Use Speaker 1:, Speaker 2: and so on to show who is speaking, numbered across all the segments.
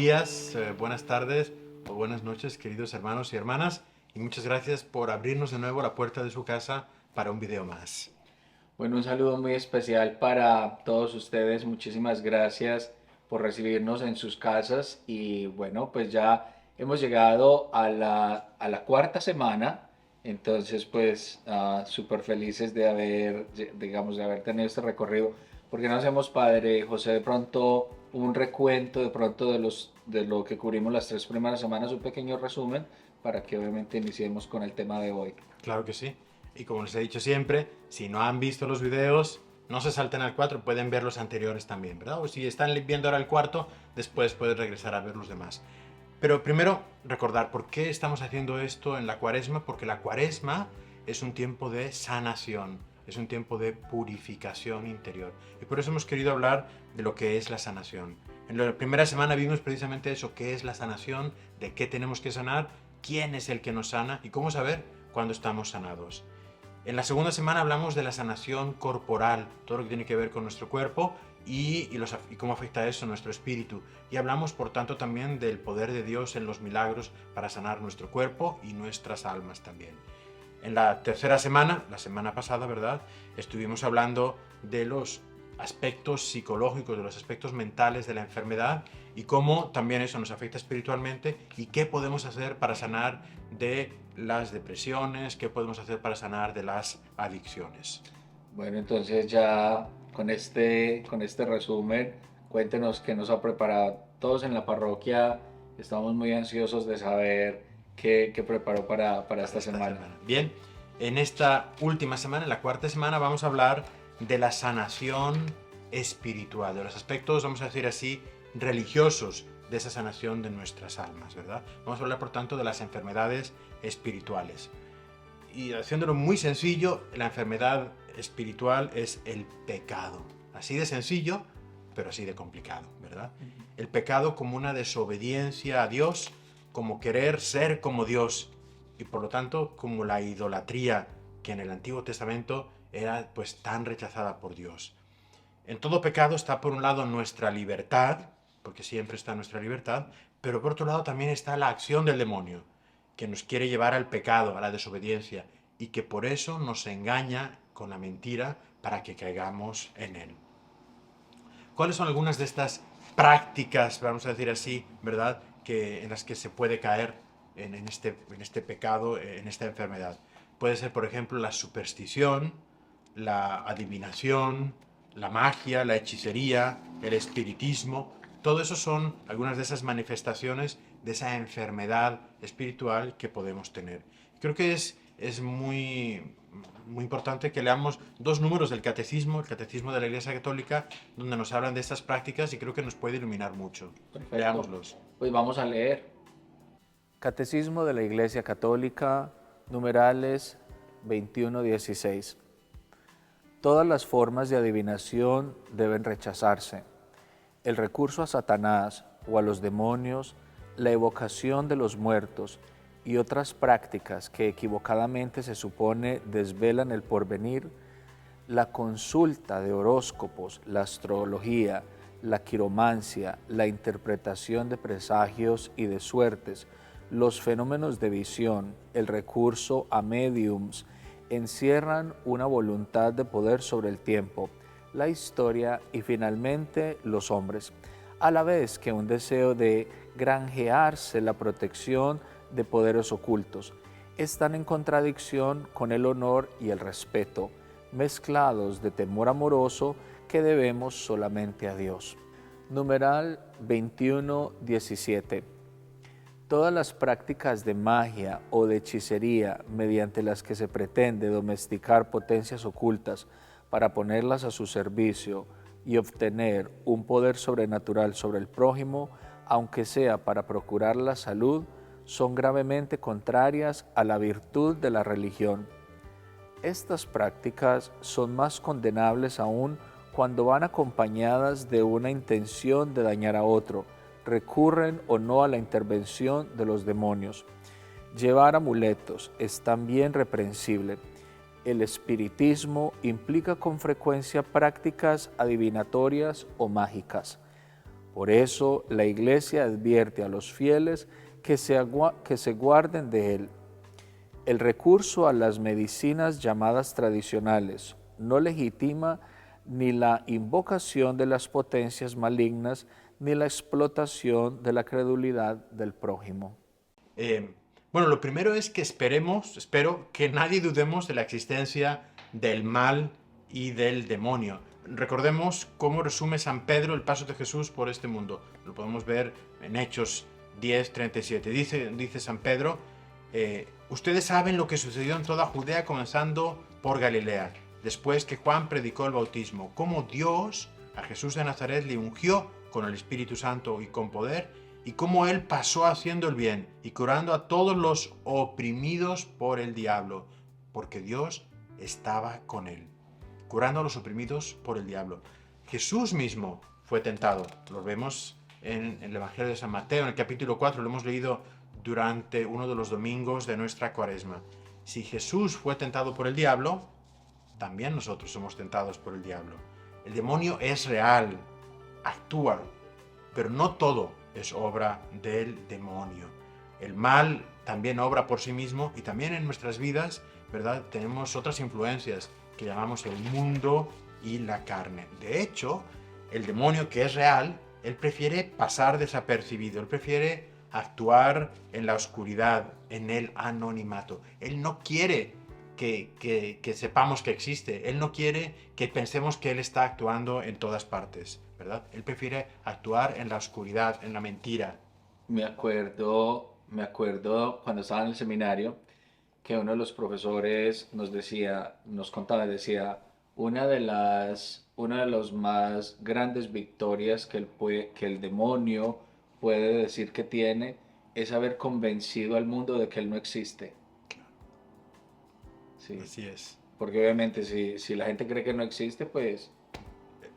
Speaker 1: días, buenas tardes o buenas noches, queridos hermanos y hermanas, y muchas gracias por abrirnos de nuevo la puerta de su casa para un video más.
Speaker 2: Bueno, un saludo muy especial para todos ustedes. Muchísimas gracias por recibirnos en sus casas. Y bueno, pues ya hemos llegado a la cuarta semana. Entonces, pues súper felices de haber, digamos, de haber tenido este recorrido. ¿Por qué no hacemos, Padre José, de pronto un recuento, de pronto de lo que cubrimos las 3 primeras semanas, un pequeño resumen, para que obviamente iniciemos con el tema de hoy?
Speaker 1: Claro que sí. Y como les he dicho siempre, si no han visto los videos, no se salten al 4, pueden ver los anteriores también, ¿verdad? O si están viendo ahora el cuarto, después pueden regresar a ver los demás. Pero primero, recordar por qué estamos haciendo esto en la Cuaresma, porque la Cuaresma es un tiempo de sanación, es un tiempo de purificación interior. Y por eso hemos querido hablar de lo que es la sanación. En la primera semana vimos precisamente eso, qué es la sanación, de qué tenemos que sanar, quién es el que nos sana y cómo saber cuándo estamos sanados. En la segunda semana hablamos de la sanación corporal, todo lo que tiene que ver con nuestro cuerpo y cómo afecta eso a nuestro espíritu. Y hablamos, por tanto, también del poder de Dios en los milagros para sanar nuestro cuerpo y nuestras almas también. En la tercera semana, la semana pasada, ¿verdad?, estuvimos hablando de los aspectos psicológicos, de los aspectos mentales de la enfermedad y cómo también eso nos afecta espiritualmente y qué podemos hacer para sanar de las depresiones, qué podemos hacer para sanar de las adicciones.
Speaker 2: Bueno, entonces ya con este resumen, cuéntenos qué nos ha preparado. Todos en la parroquia estamos muy ansiosos de saber qué preparó para esta semana.
Speaker 1: Bien, en esta última semana, en la cuarta semana, vamos a hablar de la sanación espiritual, de los aspectos, vamos a decir así, religiosos de esa sanación de nuestras almas, ¿verdad? Vamos a hablar, por tanto, de las enfermedades espirituales. Y haciéndolo muy sencillo, la enfermedad espiritual es el pecado. Así de sencillo, pero así de complicado, ¿verdad? El pecado como una desobediencia a Dios, como querer ser como Dios, y por lo tanto como la idolatría que en el Antiguo Testamento era pues tan rechazada por Dios. En todo pecado está por un lado nuestra libertad, porque siempre está nuestra libertad, pero por otro lado también está la acción del demonio, que nos quiere llevar al pecado, a la desobediencia, y que por eso nos engaña con la mentira para que caigamos en él. ¿Cuáles son algunas de estas prácticas, vamos a decir así, ¿verdad?, en las que se puede caer en este pecado, en esta enfermedad? Puede ser, por ejemplo, la superstición, la adivinación, la magia, la hechicería, el espiritismo. Todo eso son algunas de esas manifestaciones de esa enfermedad espiritual que podemos tener. Creo que es muy importante que leamos dos números del catecismo, el catecismo de la Iglesia Católica, donde nos hablan de estas prácticas y creo que nos puede iluminar mucho.
Speaker 2: Perfecto.
Speaker 1: Leámoslos.
Speaker 2: Pues vamos a leer.
Speaker 3: Catecismo de la Iglesia Católica, numerales 21-16. Todas las formas de adivinación deben rechazarse. El recurso a Satanás o a los demonios, la evocación de los muertos y otras prácticas que equivocadamente se supone desvelan el porvenir, la consulta de horóscopos, la astrología, la quiromancia, la interpretación de presagios y de suertes, los fenómenos de visión, el recurso a médiums, encierran una voluntad de poder sobre el tiempo, la historia y finalmente los hombres, a la vez que un deseo de granjearse la protección de poderes ocultos. Están en contradicción con el honor y el respeto, mezclados de temor amoroso que debemos solamente a Dios. Numeral 21-17. Todas las prácticas de magia o de hechicería mediante las que se pretende domesticar potencias ocultas para ponerlas a su servicio y obtener un poder sobrenatural sobre el prójimo, aunque sea para procurar la salud, son gravemente contrarias a la virtud de la religión. Estas prácticas son más condenables aún cuando van acompañadas de una intención de dañar a otro, recurren o no a la intervención de los demonios. Llevar amuletos es también reprensible. El espiritismo implica con frecuencia prácticas adivinatorias o mágicas. Por eso la Iglesia advierte a los fieles que se guarden de él. El recurso a las medicinas llamadas tradicionales no legitima ni la invocación de las potencias malignas ni la explotación de la credulidad del prójimo.
Speaker 1: Bueno, lo primero es que espero que nadie dudemos de la existencia del mal y del demonio. Recordemos cómo resume San Pedro el paso de Jesús por este mundo. Lo podemos ver en Hechos 10:37. Dice San Pedro, ustedes saben lo que sucedió en toda Judea, comenzando por Galilea, después que Juan predicó el bautismo, cómo Dios a Jesús de Nazaret le ungió con el Espíritu Santo y con poder, y cómo él pasó haciendo el bien y curando a todos los oprimidos por el diablo, porque Dios estaba con él, curando a los oprimidos por el diablo. Jesús mismo fue tentado, lo vemos en el Evangelio de San Mateo, en el capítulo 4, lo hemos leído durante uno de los domingos de nuestra Cuaresma. Si Jesús fue tentado por el diablo, también nosotros somos tentados por el diablo. El demonio es real, actúa, pero no todo es obra del demonio. El mal también obra por sí mismo y también en nuestras vidas, ¿verdad? Tenemos otras influencias que llamamos el mundo y la carne. De hecho, el demonio, que es real, él prefiere pasar desapercibido, él prefiere actuar en la oscuridad, en el anonimato. Él no quiere que sepamos que existe. Él no quiere que pensemos que Él está actuando en todas partes, ¿verdad? Él prefiere actuar en la oscuridad, en la mentira.
Speaker 2: Me acuerdo cuando estaba en el seminario que uno de los profesores nos contaba, decía, una de las más grandes victorias que el demonio puede decir que tiene es haber convencido al mundo de que él no existe. Sí.
Speaker 1: Así es.
Speaker 2: Porque obviamente si la gente cree que no existe, pues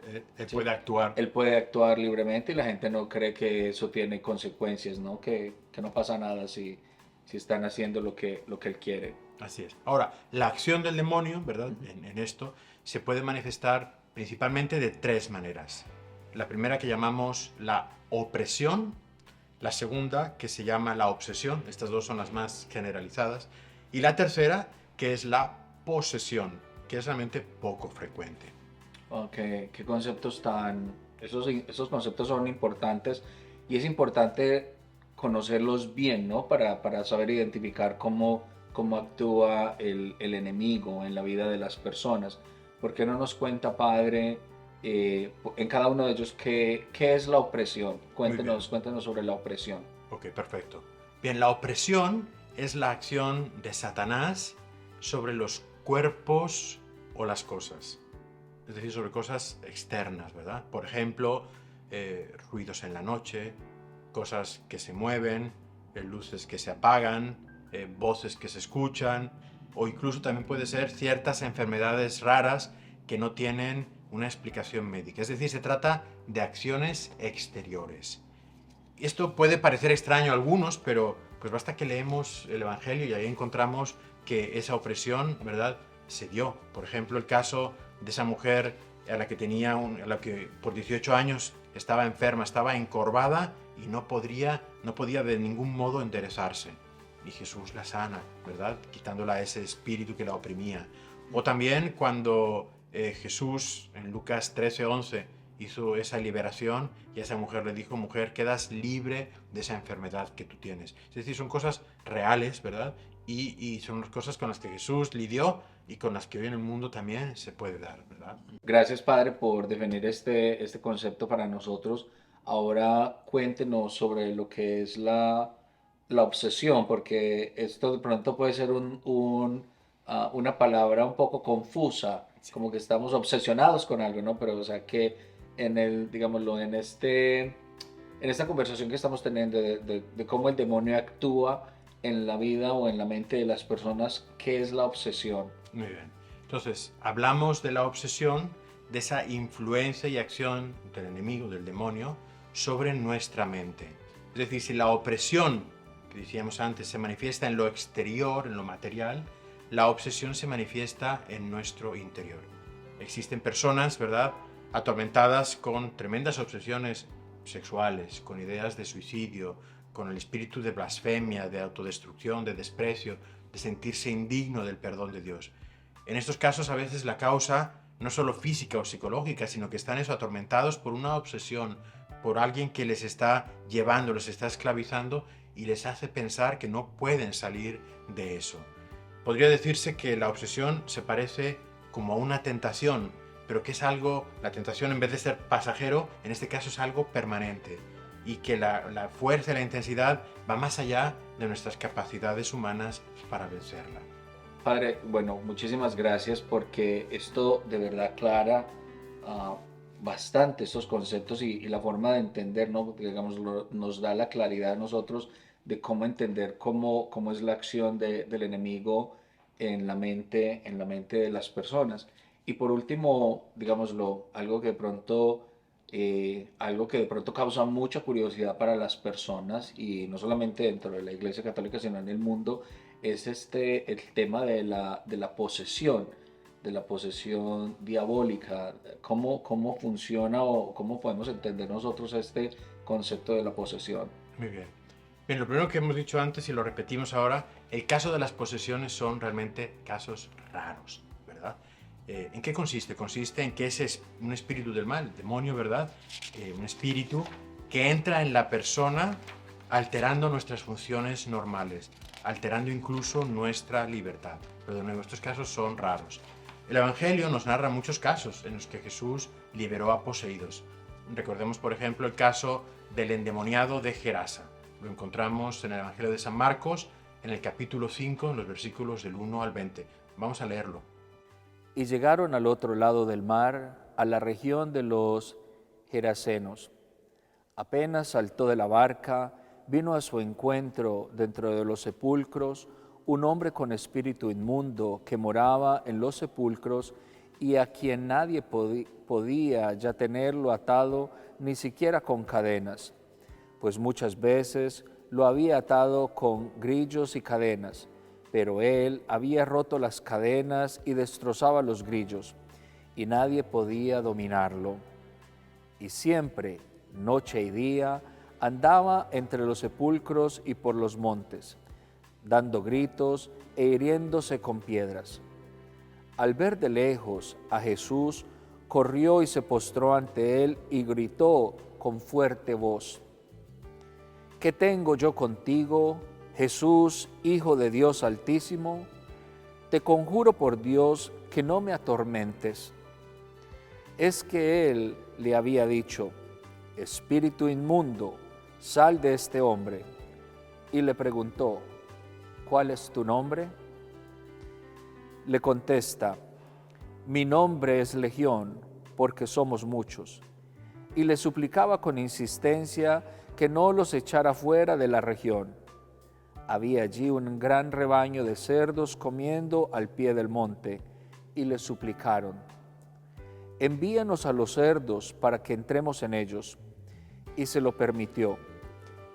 Speaker 1: Él
Speaker 2: sí,
Speaker 1: puede actuar.
Speaker 2: él puede actuar libremente y la gente no cree que eso tiene consecuencias, ¿no? Que no pasa nada si están haciendo lo que él quiere.
Speaker 1: Así es. Ahora, la acción del demonio, ¿verdad? En esto se puede manifestar principalmente de tres maneras. La primera, que llamamos la opresión. La segunda, que se llama la obsesión. Estas dos son las más generalizadas. Y la tercera, que es la posesión, que es realmente poco frecuente.
Speaker 2: Ok, qué conceptos esos conceptos son importantes y es importante conocerlos bien, ¿no? Para saber identificar cómo actúa el enemigo en la vida de las personas. ¿Por qué no nos cuenta, Padre, en cada uno de ellos qué es la opresión? Cuéntenos sobre la opresión.
Speaker 1: Ok, perfecto. Bien, la opresión es la acción de Satanás sobre los cuerpos o las cosas. Es decir, sobre cosas externas, ¿verdad? Por ejemplo, ruidos en la noche, cosas que se mueven, luces que se apagan, voces que se escuchan, o incluso también puede ser ciertas enfermedades raras que no tienen una explicación médica. Es decir, se trata de acciones exteriores. Esto puede parecer extraño a algunos, pero pues basta que leemos el Evangelio y ahí encontramos que esa opresión, ¿verdad?, se dio. Por ejemplo, el caso de esa mujer a la que por 18 años estaba enferma, estaba encorvada y no podía de ningún modo enderezarse. Y Jesús la sana, ¿verdad?, quitándola ese espíritu que la oprimía. O también cuando Jesús en Lucas 13:11 hizo esa liberación y a esa mujer le dijo: mujer, quedas libre de esa enfermedad que tú tienes. Es decir, son cosas reales, ¿verdad? Y son cosas con las que Jesús lidió y con las que hoy en el mundo también se puede dar, ¿verdad?
Speaker 2: Gracias, Padre, por definir este concepto para nosotros. Ahora cuéntenos sobre lo que es la obsesión, porque esto de pronto puede ser una palabra un poco confusa, como que estamos obsesionados con algo, ¿no? Pero, o sea, que digámoslo, en esta conversación que estamos teniendo de cómo el demonio actúa en la vida o en la mente de las personas, ¿qué es la obsesión?
Speaker 1: Muy bien. Entonces, hablamos de la obsesión, de esa influencia y acción del enemigo, del demonio, sobre nuestra mente. Es decir, si la opresión, que decíamos antes, se manifiesta en lo exterior, en lo material, la obsesión se manifiesta en nuestro interior. Existen personas, ¿verdad?, atormentadas con tremendas obsesiones sexuales, con ideas de suicidio, con el espíritu de blasfemia, de autodestrucción, de desprecio, de sentirse indigno del perdón de Dios. En estos casos a veces la causa no solo física o psicológica, sino que están atormentados por una obsesión, por alguien que les está llevando, les está esclavizando y les hace pensar que no pueden salir de eso. Podría decirse que la obsesión se parece como a una tentación, pero que es algo, la tentación en vez de ser pasajero, en este caso es algo permanente, y que la fuerza y la intensidad va más allá de nuestras capacidades humanas para vencerla.
Speaker 2: Padre, bueno, muchísimas gracias porque esto de verdad aclara bastante estos conceptos y la forma de entender, ¿no? Digamos, nos da la claridad a nosotros de cómo entender cómo es la acción del enemigo en la mente de las personas. Y por último, digámoslo, algo que de pronto causa mucha curiosidad para las personas, y no solamente dentro de la Iglesia Católica, sino en el mundo, es el tema de la posesión diabólica. ¿Cómo funciona o cómo podemos entender nosotros este concepto de la posesión?
Speaker 1: Muy bien. Bien, lo primero que hemos dicho antes y lo repetimos ahora, el caso de las posesiones son realmente casos raros, ¿verdad? ¿En qué consiste? Consiste en que ese es un espíritu del mal, el demonio, ¿verdad? Un espíritu que entra en la persona alterando nuestras funciones normales, alterando incluso nuestra libertad. Pero de nuevo, estos casos son raros. El Evangelio nos narra muchos casos en los que Jesús liberó a poseídos. Recordemos, por ejemplo, el caso del endemoniado de Gerasa. Lo encontramos en el Evangelio de San Marcos, en el capítulo 5, en los versículos del 1 al 20. Vamos a leerlo.
Speaker 3: Y llegaron al otro lado del mar, a la región de los Gerasenos. Apenas saltó de la barca, vino a su encuentro dentro de los sepulcros un hombre con espíritu inmundo que moraba en los sepulcros y a quien nadie podía ya tenerlo atado ni siquiera con cadenas, pues muchas veces lo había atado con grillos y cadenas, pero él había roto las cadenas y destrozaba los grillos, y nadie podía dominarlo. Y siempre, noche y día, andaba entre los sepulcros y por los montes, dando gritos e hiriéndose con piedras. Al ver de lejos a Jesús, corrió y se postró ante él y gritó con fuerte voz: ¿Qué tengo yo contigo, Jesús, Hijo de Dios Altísimo? Te conjuro por Dios que no me atormentes. Es que él le había dicho: Espíritu inmundo, sal de este hombre. Y le preguntó: ¿cuál es tu nombre? Le contesta: mi nombre es Legión, porque somos muchos. Y le suplicaba con insistencia que no los echara fuera de la región. Había allí un gran rebaño de cerdos comiendo al pie del monte, y le suplicaron: envíanos a los cerdos para que entremos en ellos. Y se lo permitió.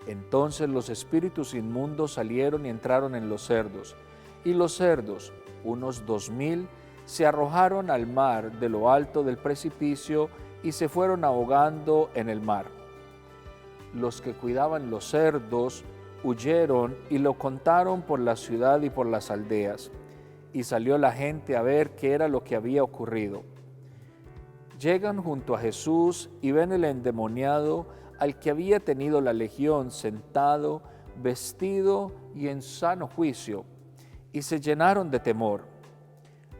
Speaker 3: Entonces los espíritus inmundos salieron y entraron en los cerdos, y los cerdos, unos 2000, se arrojaron al mar de lo alto del precipicio y se fueron ahogando en el mar. Los que cuidaban los cerdos huyeron y lo contaron por la ciudad y por las aldeas, y salió la gente a ver qué era lo que había ocurrido. Llegan junto a Jesús y ven el endemoniado al que había tenido la legión sentado, vestido y en sano juicio, y se llenaron de temor.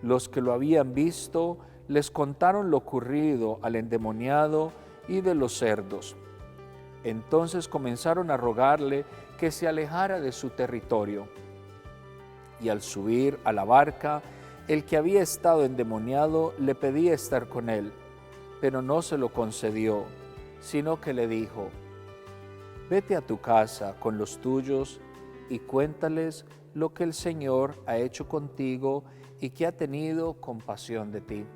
Speaker 3: Los que lo habían visto les contaron lo ocurrido al endemoniado y de los cerdos. Entonces comenzaron a rogarle que se alejara de su territorio. Y al subir a la barca, el que había estado endemoniado le pedía estar con él, pero no se lo concedió, sino que le dijo: vete a tu casa con los tuyos y cuéntales lo que el Señor ha hecho contigo y que ha tenido compasión de ti.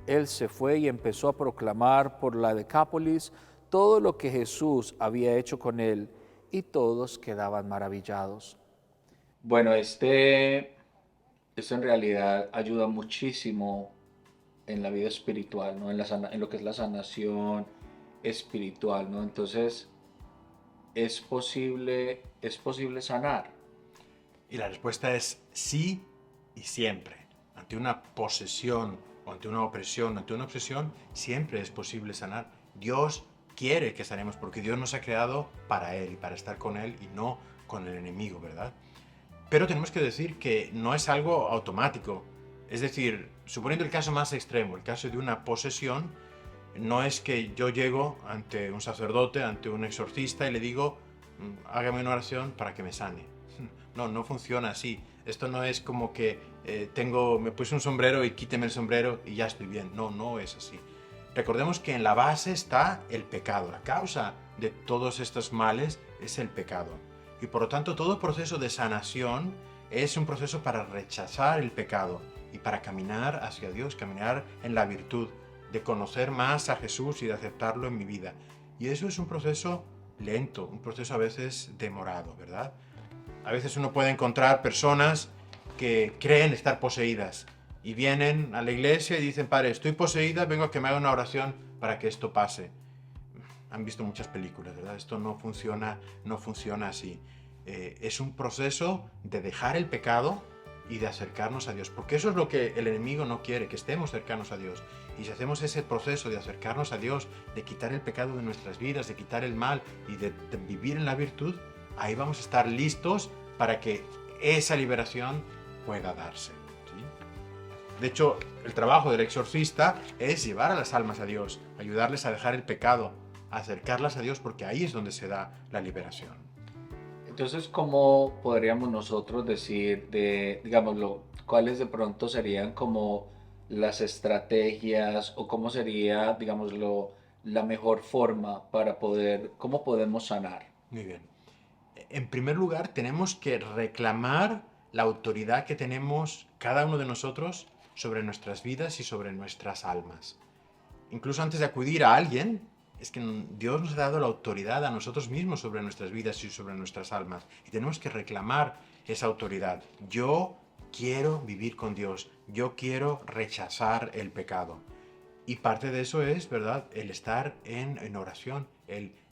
Speaker 3: Él se fue y empezó a proclamar por la Decápolis todo lo que Jesús había hecho con él, y todos quedaban maravillados.
Speaker 2: Bueno, esto en realidad ayuda muchísimo en la vida espiritual, ¿no? En lo que es la sanación espiritual, ¿no? Entonces, es posible sanar?
Speaker 1: Y la respuesta es sí y siempre. Ante una posesión o ante una opresión, ante una obsesión, siempre es posible sanar. Dios quiere que sanemos porque Dios nos ha creado para Él y para estar con Él y no con el enemigo, ¿verdad? Pero tenemos que decir que no es algo automático. Es decir, suponiendo el caso más extremo, el caso de una posesión, no es que yo llego ante un sacerdote, ante un exorcista y le digo, hágame una oración para que me sane. No, no funciona así. Esto no es como que me puse un sombrero y quíteme el sombrero y ya estoy bien. No, no es así. Recordemos que en la base está el pecado. La causa de todos estos males es el pecado. Y por lo tanto, todo proceso de sanación es un proceso para rechazar el pecado y para caminar hacia Dios, caminar en la virtud, de conocer más a Jesús y de aceptarlo en mi vida. Y eso es un proceso lento, un proceso a veces demorado, ¿verdad? A veces uno puede encontrar personas que creen estar poseídas y vienen a la iglesia y dicen, padre, estoy poseída, vengo a que me haga una oración para que esto pase. Han visto muchas películas, ¿verdad? Esto no funciona así. Es un proceso de dejar el pecado y de acercarnos a Dios, porque eso es lo que el enemigo no quiere, que estemos cercanos a Dios. Y si hacemos ese proceso de acercarnos a Dios, de quitar el pecado de nuestras vidas, de quitar el mal y de vivir en la virtud, ahí vamos a estar listos para que esa liberación pueda darse, ¿sí? De hecho, el trabajo del exorcista es llevar a las almas a Dios, ayudarles a dejar el pecado, a acercarlas a Dios, porque ahí es donde se da la liberación.
Speaker 2: Entonces, ¿cómo podríamos nosotros decir, digámoslo, cuáles de pronto serían como las estrategias o cómo sería, digámoslo, la mejor forma para cómo podemos sanar?
Speaker 1: Muy bien. En primer lugar, tenemos que reclamar la autoridad que tenemos cada uno de nosotros sobre nuestras vidas y sobre nuestras almas. Incluso antes de acudir a alguien, es que Dios nos ha dado la autoridad a nosotros mismos sobre nuestras vidas y sobre nuestras almas. Y tenemos que reclamar esa autoridad. Yo quiero vivir con Dios. Yo quiero rechazar el pecado. Y parte de eso es, ¿verdad?, el estar en oración,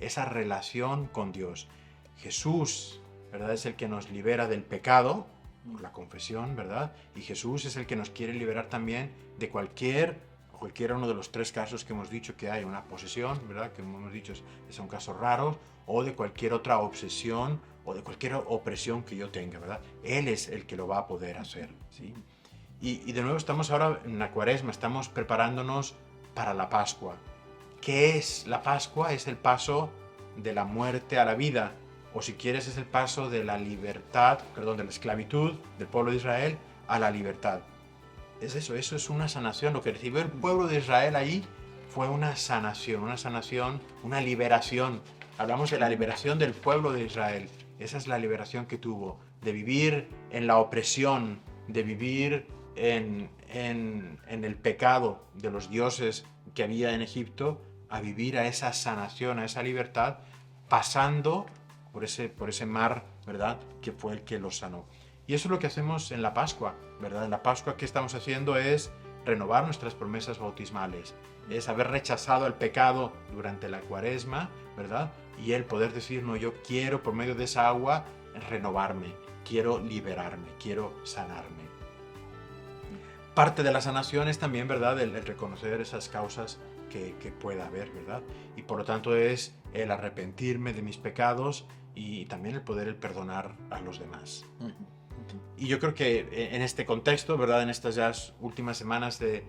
Speaker 1: esa relación con Dios. Jesús, ¿verdad?, es el que nos libera del pecado, con la confesión, ¿verdad? Y Jesús es el que nos quiere liberar también de cualquiera uno de los tres casos que hemos dicho que hay, una posesión, ¿verdad?, que hemos dicho son casos raros, o de cualquier otra obsesión o de cualquier opresión que yo tenga, ¿verdad? Él es el que lo va a poder hacer, ¿sí? Y de nuevo estamos ahora en la Cuaresma, estamos preparándonos para la Pascua. ¿Qué es la Pascua? Es el paso de la muerte a la vida, o si quieres es el paso de la de la esclavitud del pueblo de Israel a la libertad. Es eso es una sanación. Lo que recibió el pueblo de Israel ahí fue una sanación, una liberación. Hablamos de la liberación del pueblo de Israel. Esa es la liberación que tuvo, de vivir en la opresión, de vivir en el pecado de los dioses que había en Egipto, a vivir a esa sanación, a esa libertad, pasando por ese mar, ¿verdad?, que fue el que los sanó. Y eso es lo que hacemos en la Pascua, ¿verdad? En la Pascua, ¿qué estamos haciendo? Es renovar nuestras promesas bautismales, es haber rechazado el pecado durante la Cuaresma, ¿verdad? Y el poder decir, no, yo quiero por medio de esa agua renovarme, quiero liberarme, quiero sanarme. Parte de la sanación es también, ¿verdad?, el reconocer esas causas que pueda haber, ¿verdad? Y por lo tanto es el arrepentirme de mis pecados y también el poder perdonar a los demás. Y yo creo que en este contexto, ¿verdad?, en estas ya últimas semanas de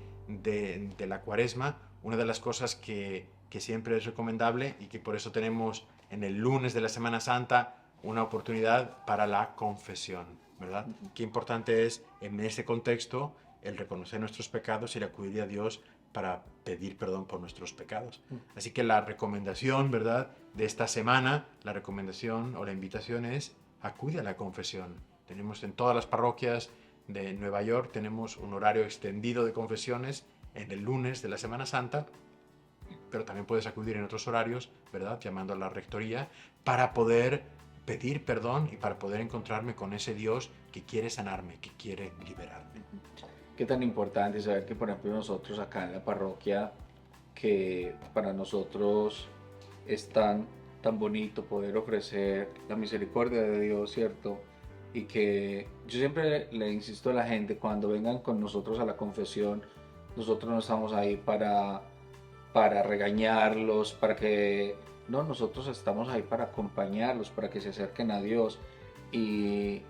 Speaker 1: la Cuaresma, una de las cosas que siempre es recomendable y que por eso tenemos en el lunes de la Semana Santa una oportunidad para la confesión, ¿verdad? Qué importante es en este contexto el reconocer nuestros pecados y el acudir a Dios para pedir perdón por nuestros pecados. Así que la recomendación, ¿verdad?, de esta semana, la recomendación o la invitación es acude a la confesión. Tenemos en todas las parroquias de Nueva York, tenemos un horario extendido de confesiones en el lunes de la Semana Santa, pero también puedes acudir en otros horarios, ¿verdad?, llamando a la rectoría para poder pedir perdón y para poder encontrarme con ese Dios que quiere sanarme, que quiere liberarme.
Speaker 2: Qué tan importante saber que, por ejemplo, nosotros acá en la parroquia que para nosotros es tan bonito poder ofrecer la misericordia de Dios, ¿cierto? Y que yo siempre le insisto a la gente, cuando vengan con nosotros a la confesión, nosotros no estamos ahí para regañarlos, para que... No, nosotros estamos ahí para acompañarlos, para que se acerquen a Dios y,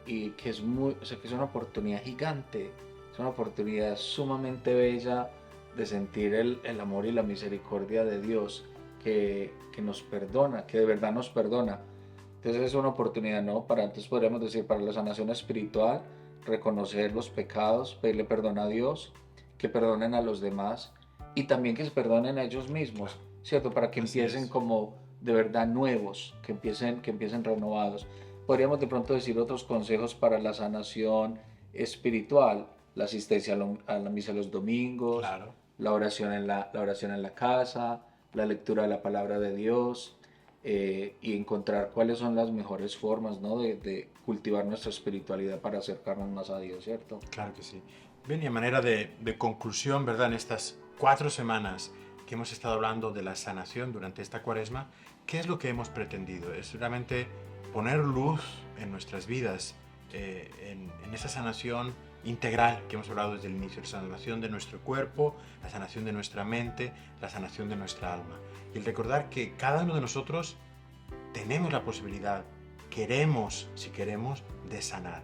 Speaker 2: y que es muy, o sea, que es una oportunidad gigante, es una oportunidad sumamente bella de sentir el amor y la misericordia de Dios que nos perdona, que de verdad nos perdona. Entonces es una oportunidad, ¿no? Entonces podríamos decir, para la sanación espiritual, reconocer los pecados, pedirle perdón a Dios, que perdonen a los demás y también que se perdonen a ellos mismos, ¿cierto? Para que
Speaker 1: Así
Speaker 2: empiecen
Speaker 1: es.
Speaker 2: como de verdad nuevos, que empiecen renovados. Podríamos de pronto decir otros consejos para la sanación espiritual, la asistencia a la misa los domingos,
Speaker 1: Claro.
Speaker 2: la oración en la casa, la lectura de la palabra de Dios, y encontrar cuáles son las mejores formas, ¿no? de cultivar nuestra espiritualidad para acercarnos más a Dios, ¿cierto?
Speaker 1: Claro que sí. Bien, y a manera de conclusión, ¿verdad? En estas 4 semanas que hemos estado hablando de la sanación durante esta cuaresma, ¿qué es lo que hemos pretendido? Es realmente poner luz en nuestras vidas, en esa sanación integral que hemos hablado desde el inicio, la sanación de nuestro cuerpo, la sanación de nuestra mente, la sanación de nuestra alma. Y el recordar que cada uno de nosotros tenemos la posibilidad, queremos, si queremos, de sanar.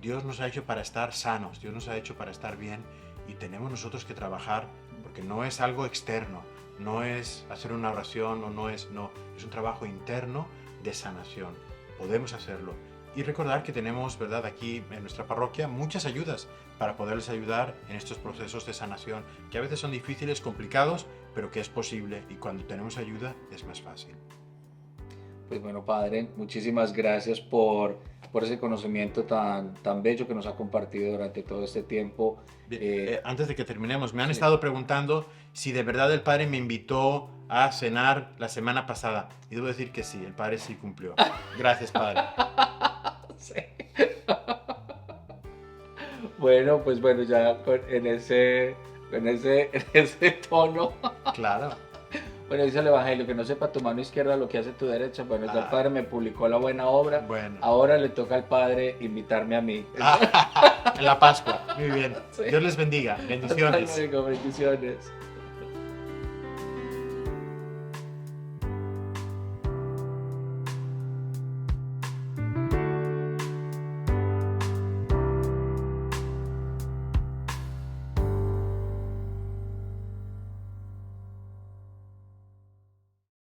Speaker 1: Dios nos ha hecho para estar sanos, Dios nos ha hecho para estar bien y tenemos nosotros que trabajar porque no es algo externo, no es hacer una oración o no, es un trabajo interno de sanación. Podemos hacerlo y recordar que tenemos, ¿verdad?, aquí en nuestra parroquia muchas ayudas para poderles ayudar en estos procesos de sanación que a veces son difíciles, complicados, pero que es posible y cuando tenemos ayuda es más fácil.
Speaker 2: Pues bueno, Padre, muchísimas gracias por ese conocimiento tan bello que nos ha compartido durante todo este tiempo.
Speaker 1: Bien, antes de que terminemos, me han
Speaker 2: Sí.
Speaker 1: estado preguntando si de verdad el padre me invitó a cenar la semana pasada. Y debo decir que sí, el padre sí cumplió. Gracias, padre.
Speaker 2: Sí. Bueno, pues bueno, ya en ese tono.
Speaker 1: Claro.
Speaker 2: Bueno, dice el Evangelio, que no sepa tu mano izquierda lo que hace tu derecha. Bueno, ya el
Speaker 1: Ah.
Speaker 2: Padre me publicó la buena obra.
Speaker 1: Bueno.
Speaker 2: Ahora le toca al Padre invitarme a mí.
Speaker 1: En la Pascua. Muy bien.
Speaker 2: Sí.
Speaker 1: Dios les bendiga.
Speaker 2: Hasta
Speaker 1: Bendiciones.
Speaker 2: luego, bendiciones.